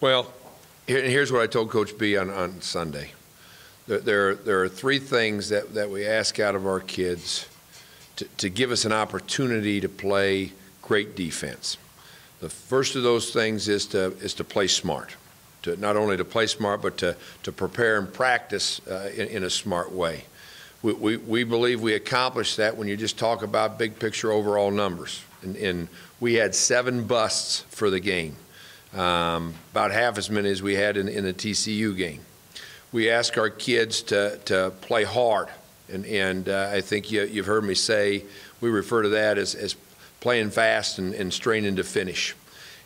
Well, here's what I told Coach B on Sunday. There are three things that we ask out of our kids to give us an opportunity to play great defense. The first of those things is to play smart, to not only to play smart, but to prepare and practice in a smart way. We believe we accomplished that when you just talk about big picture overall numbers. And we had 7 busts for the game, about half as many as we had in the TCU game. We ask our kids to play hard, and I think you've heard me say we refer to that as playing fast and straining to finish.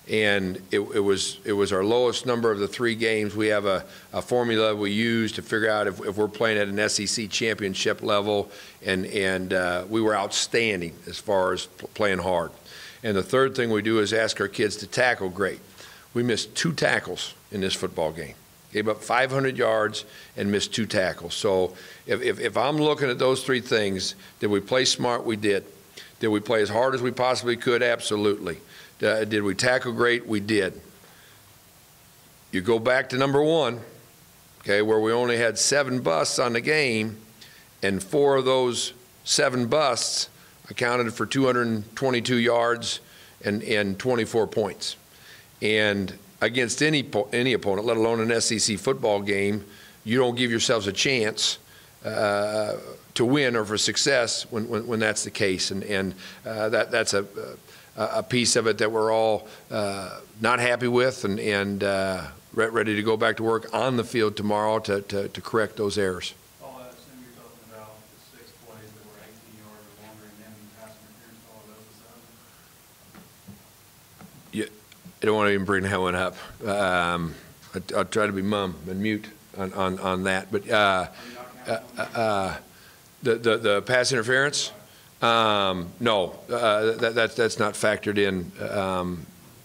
And it was our lowest number of the 3 games. We have a formula we use to figure out if we're playing at an SEC championship level, and we were outstanding as far as playing hard. And the third thing we do is ask our kids to tackle great. We missed 2 tackles in this football game. Gave up 500 yards and missed 2 tackles. So if I'm looking at those 3 things, did we play smart? We did. Did we play as hard as we possibly could? Absolutely. Did we tackle great? We did. You go back to number 1, okay, where we only had 7 busts on the game, and 4 of those 7 busts accounted for 222 yards and 24 points. And against any opponent, let alone an SEC football game, you don't give yourselves a chance to win or for success when that's the case. And that's a piece of it that we're all not happy with, and ready to go back to work on the field tomorrow to correct those errors. Paul, I assume you're talking about the 6 plays that were 18 yards or longer, and then pass interference, all of those aside? Yeah, I don't want to even bring that one up. I'll try to be mum and mute on that. But the pass interference. No, that's not factored in.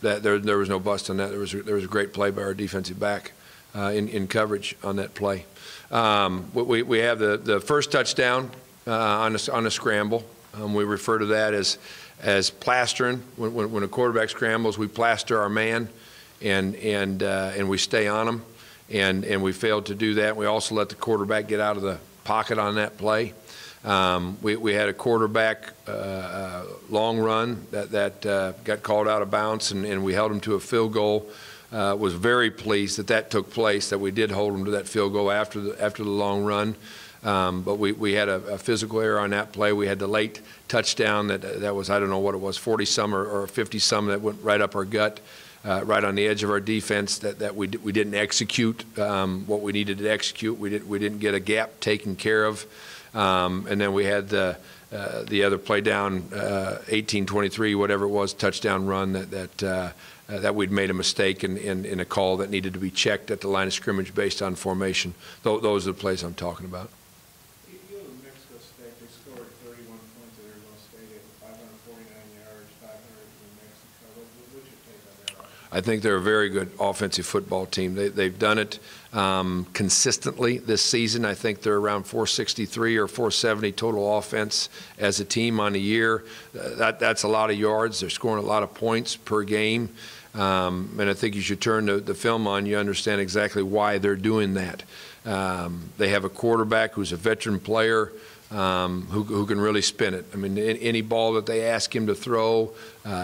There was no bust on that. There was a great play by our defensive back in coverage on that play. We have the first touchdown on a scramble. We refer to that as plastering. When a quarterback scrambles, we plaster our man, and we stay on him. And we failed to do that. We also let the quarterback get out of the pocket on that play. We had a quarterback long run that got called out of bounds, and we held him to a field goal. Was very pleased that took place, that we did hold him to that field goal after the long run. But we had a physical error on that play. We had the late touchdown that was, I don't know what it was, 40-some or 50-some that went right up our gut. Right on the edge of our defense that we didn't execute what we needed to execute. We didn't get a gap taken care of. And then we had the other play down, 18-23, whatever it was, touchdown run that we'd made a mistake in a call that needed to be checked at the line of scrimmage based on formation. Those are the plays I'm talking about. You go to Mexico State, they scored 31 points at Arizona State at 549 yards, 500 in Mexico. What's your take on that? I think they're a very good offensive football team. They've done it consistently this season. I think they're around 463 or 470 total offense as a team on the year. That's a lot of yards. They're scoring a lot of points per game. And I think you should turn the film on. You understand exactly why they're doing that. They have a quarterback who's a veteran player who can really spin it. I mean, any ball that they ask him to throw,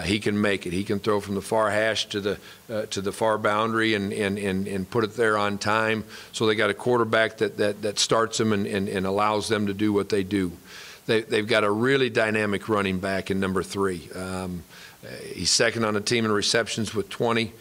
he can make it. He can throw from the far hash to the far boundary and put it there on time. So they got a quarterback that starts them and allows them to do what they do. They've got a really dynamic running back in number 3. He's second on the team in receptions with 20.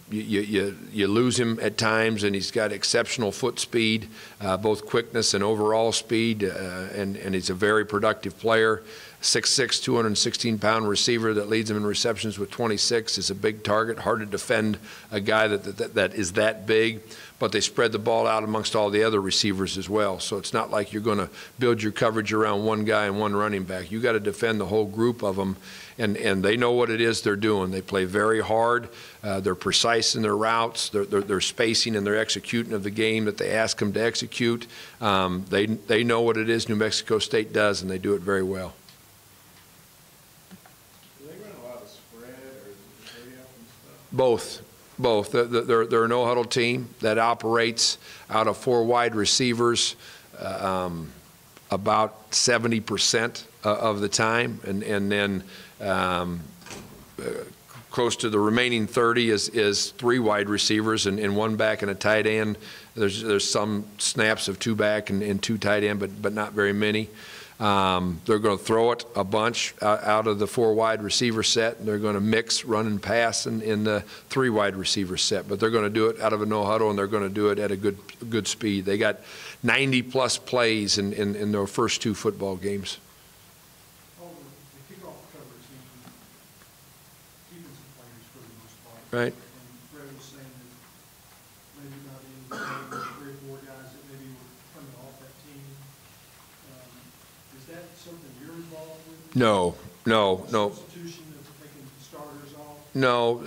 You lose him at times, and he's got exceptional foot speed, both quickness and overall speed, and he's a very productive player. 6'6", 216-pound receiver that leads him in receptions with 26 is a big target. Hard to defend a guy that is that big, but they spread the ball out amongst all the other receivers as well. So it's not like you're going to build your coverage around one guy and one running back. You got to defend the whole group of them, and they know what it is they're doing. They play very hard. They're precise in their routes. They're spacing and their executing of the game that they ask them to execute. They know what it is New Mexico State does, and they do it very well. Do they run a lot of spread or hurry up and stuff? Both. Both. They're a no-huddle team that operates out of 4 wide receivers about 70% of the time, and then close to the remaining 30 is 3 wide receivers and 1 back and a tight end. There's some snaps of 2 back and 2 tight end, but not very many. They're going to throw it a bunch out of the 4 wide receiver set, and they're going to mix run and pass in the 3 wide receiver set. But they're going to do it out of a no huddle, and they're going to do it at a good speed. They got 90-plus plays in their first 2 football games. The kickoff coverage, keeping some players for the most part. Right. And Fred was saying that maybe not in the 3 or 4 guys that maybe were coming off that team. Is that something you're involved with? No. Substitution of taking starters off? No,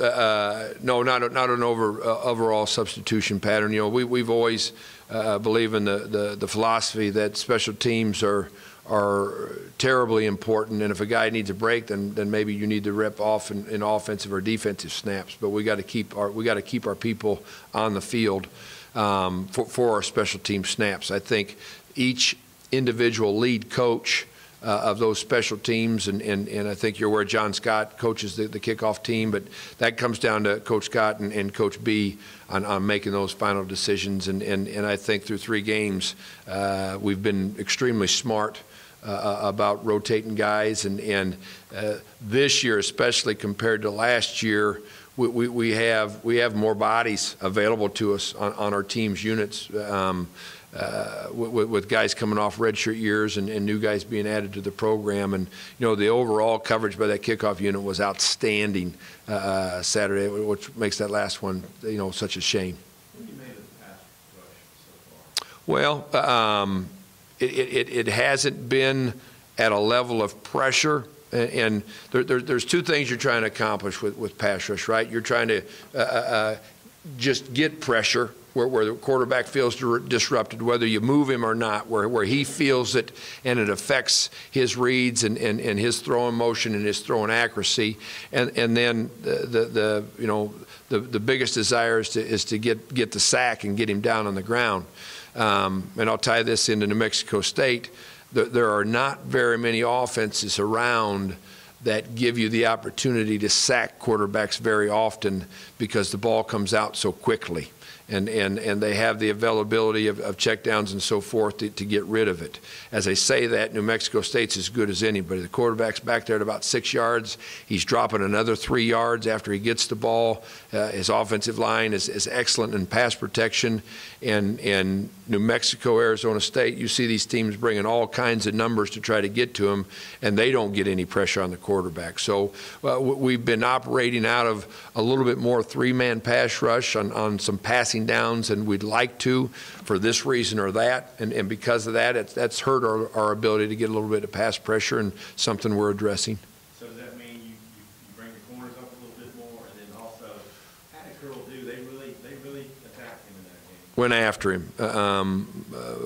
not an overall substitution pattern. You know, we've always believe in the philosophy that special teams are terribly important, and if a guy needs a break, then maybe you need to rep off in offensive or defensive snaps. But we got to keep our people on the field for our special team snaps. I think each individual lead coach of those special teams, and I think you're aware John Scott coaches the kickoff team, but that comes down to Coach Scott and Coach B on making those final decisions. And I think through 3 games, we've been extremely smart about rotating guys, and this year, especially compared to last year, we have more bodies available to us on our team's units. With guys coming off redshirt years and new guys being added to the program. And, you know, the overall coverage by that kickoff unit was outstanding Saturday, which makes that last one, you know, such a shame. When you made a pass rush so far? Well, it hasn't been at a level of pressure. And there's 2 things you're trying to accomplish with pass rush, right? You're trying to just get pressure where the quarterback feels disrupted, whether you move him or not, where he feels it and it affects his reads and his throwing motion and his throwing accuracy. And then the biggest desire is to get the sack and get him down on the ground. And I'll tie this into New Mexico State. There are not very many offenses around that give you the opportunity to sack quarterbacks very often because the ball comes out so quickly. And they have the availability of checkdowns and so forth to get rid of it. As I say that, New Mexico State's as good as anybody. The quarterback's back there at about 6 yards. He's dropping another 3 yards after he gets the ball. His offensive line is excellent in pass protection. And New Mexico, Arizona State, you see these teams bringing all kinds of numbers to try to get to him, and they don't get any pressure on the quarterback. So we've been operating out of a little bit more 3-man pass rush on some passing downs than we'd like to for this reason or that, and because of that, that's hurt our ability to get a little bit of pass pressure, and something we're addressing. So does that mean you bring the corners up a little bit more, and then also how did Curl do? They really attacked him in that game. Went after him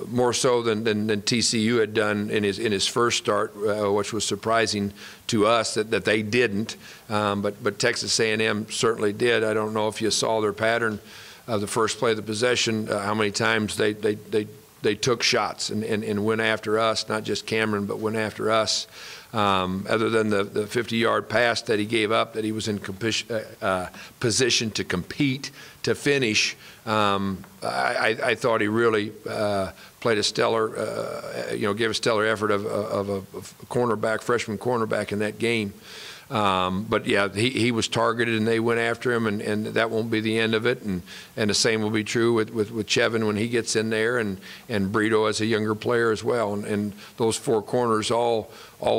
more so than TCU had done in his first start, which was surprising to us that they didn't, but Texas A&M certainly did. I don't know if you saw their pattern of the first play of the possession, how many times they took shots and went after us, not just Cameron, but went after us. Other than the 50-yard pass that he gave up, that he was in position to compete, to finish, I thought he really played a stellar, gave a stellar effort of a cornerback, freshman cornerback in that game. But yeah, he was targeted and they went after him, and that won't be the end of it. And the same will be true with Chevin when he gets in there, and Brito as a younger player as well. And those 4 corners all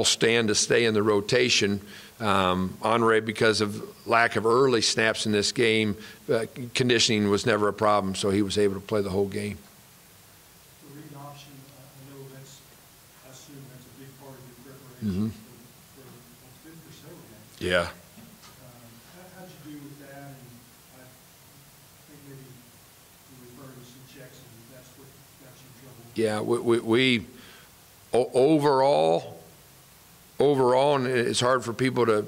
stand to stay in the rotation. Andre, because of lack of early snaps in this game, conditioning was never a problem, so he was able to play the whole game. The read option, I know I assume that's a big part of your preparation. Mm-hmm. How Yeah. did you do with that? And I think maybe you referred to some checks, and that's what got you in trouble. Yeah, we overall, and it's hard for people to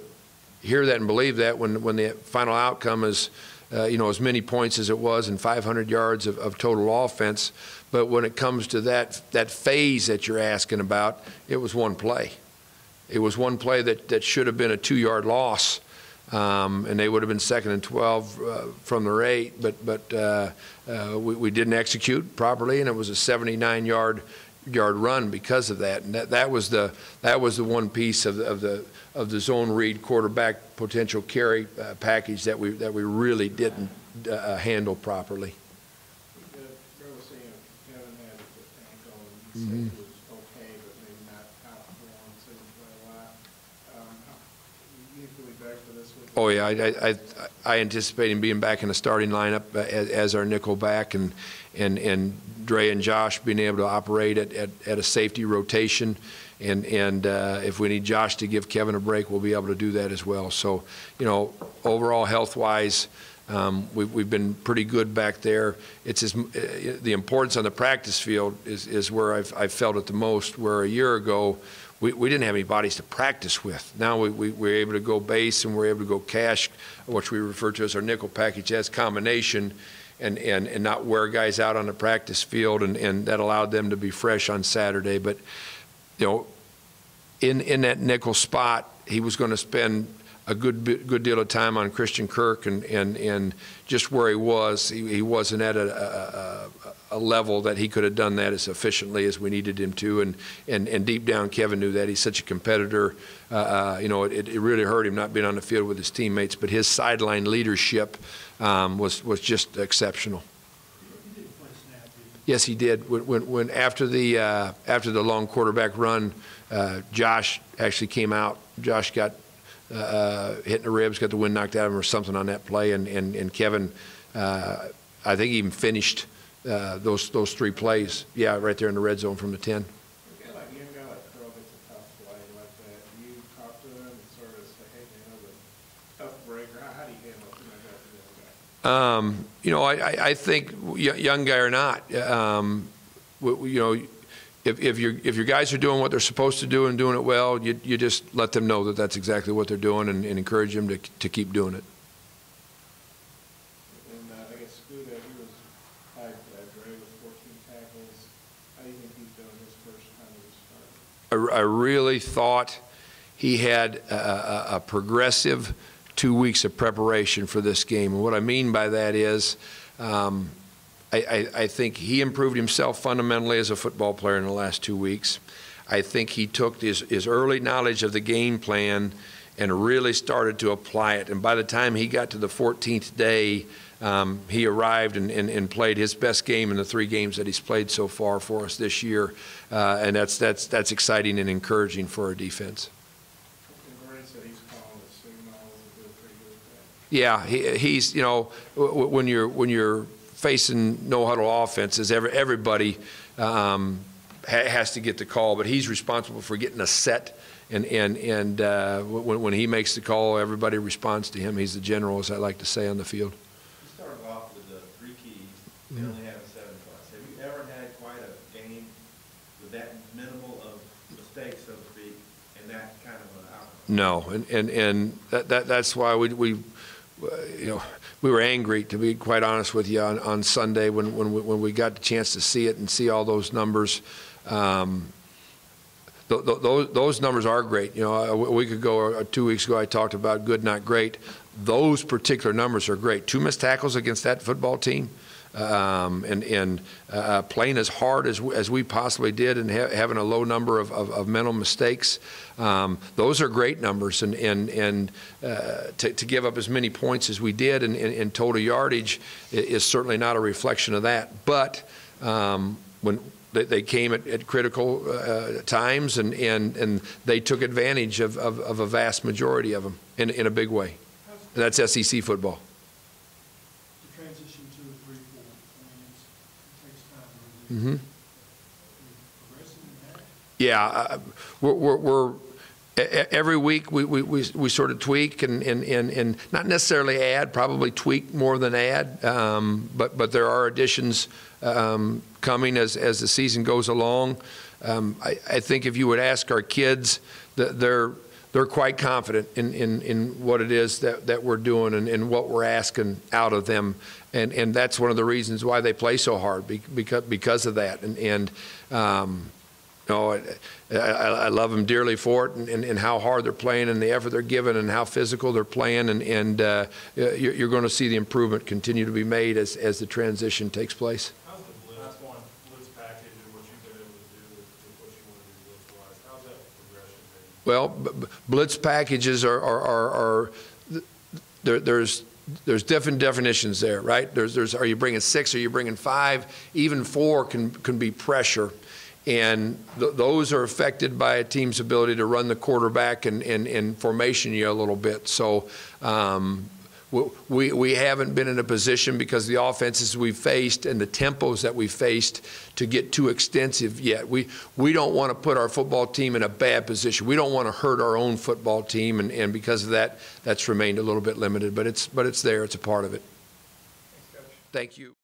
hear that and believe that when the final outcome is as many points as it was and 500 yards of total offense. But when it comes to that phase that you're asking about, it was one play. It was one play that should have been a 2-yard loss, and they would have been 2nd and 12 from their 8. But we didn't execute properly, and it was a 79-yard run because of that. And that was the one piece of the zone read quarterback potential carry package that we really didn't handle properly. Mm-hmm. It was okay, but maybe not outperformed, so you play a lot. You need to be back for this week. Oh yeah, I anticipate him being back in the starting lineup as our nickel back, and Dre and Josh being able to operate at a safety rotation, and if we need Josh to give Kevin a break, we'll be able to do that as well. So, overall health-wise, we've been pretty good back there. It's the importance on the practice field is where I've felt it the most, where a year ago we didn't have any bodies to practice with. Now we're able to go base, and we're able to go cash, which we refer to as our nickel package as combination, and not wear guys out on the practice field, and that allowed them to be fresh on Saturday. But in that nickel spot, he was going to spend a good deal of time on Christian Kirk, and just where he wasn't at a level that he could have done that as efficiently as we needed him to, and deep down Kevin knew that. He's such a competitor. It really hurt him not being on the field with his teammates, but his sideline leadership was just exceptional. He didn't play snap, did he? Yes, he did. When after the long quarterback run, Josh actually came out. Josh got hit in the ribs, got the wind knocked out of him or something on that play, and Kevin, I think he even finished those 3 plays. Yeah, right there in the red zone from the 10. A guy like Carl gets a tough play like that. Do you talk to him and sort of say, hey, man, that was a tough breaker? How do you handle it? I think young guy or not, if your guys are doing what they're supposed to do and doing it well, you just let them know that that's exactly what they're doing, and encourage them to keep doing it. And I guess Scuda, he was tied to Dre with 14 tackles. How do you think he's doing his first time as a starter? I really thought he had a progressive 2 weeks of preparation for this game. And what I mean by that is I think he improved himself fundamentally as a football player in the last 2 weeks. I think he took his early knowledge of the game plan and really started to apply it. And by the time he got to the 14th day, he arrived and played his best game in the 3 games that he's played so far for us this year. And that's exciting and encouraging for our defense. Yeah, he's when you're facing no huddle offenses, everybody has to get the call, but he's responsible for getting a set, and when he makes the call, everybody responds to him. He's the general, as I like to say, on the field. You started off with the 3 keys, and only having 7 plus. Have you ever had quite a game with that minimal of mistakes, so to speak, and that kind of an outcome? No, and that's why we were angry, to be quite honest with you, on Sunday when we got the chance to see it and see all those numbers. Those numbers are great. A week ago or 2 weeks ago, I talked about good, not great. Those particular numbers are great. 2 missed tackles against that football team, and playing as hard as we possibly did, and having a low number of mental mistakes. Those are great numbers, and to give up as many points as we did in total yardage is certainly not a reflection of that. But when they came at critical times, and they took advantage of a vast majority of them in a big way. And that's SEC football. The transition to a 3-4, I mean, it takes time. Mm-hmm. Progressing in that? Yeah, we're every week we sort of tweak and not necessarily add, probably tweak more than add, but there are additions coming as the season goes along. I think if you would ask our kids, they're they're quite confident in what it is that we're doing and what we're asking out of them. And that's one of the reasons why they play so hard, because of that. I love them dearly for it, and how hard they're playing and the effort they're giving and how physical they're playing. And you're going to see the improvement continue to be made as the transition takes place. How's the blitz package and what you've been able to do with what you want to do blitz-wise? How's that progression been? Well, blitz packages are there's different definitions there, right? Are you bringing 6? Are you bringing 5? Even 4 can be pressure. And those are affected by a team's ability to run the quarterback and formation you a little bit. So we haven't been in a position, because the offenses we've faced and the tempos that we've faced, to get too extensive yet. We don't want to put our football team in a bad position. We don't want to hurt our own football team, and because of that, that's remained a little bit limited. But it's there. It's a part of it. Thanks, Coach. Thank you.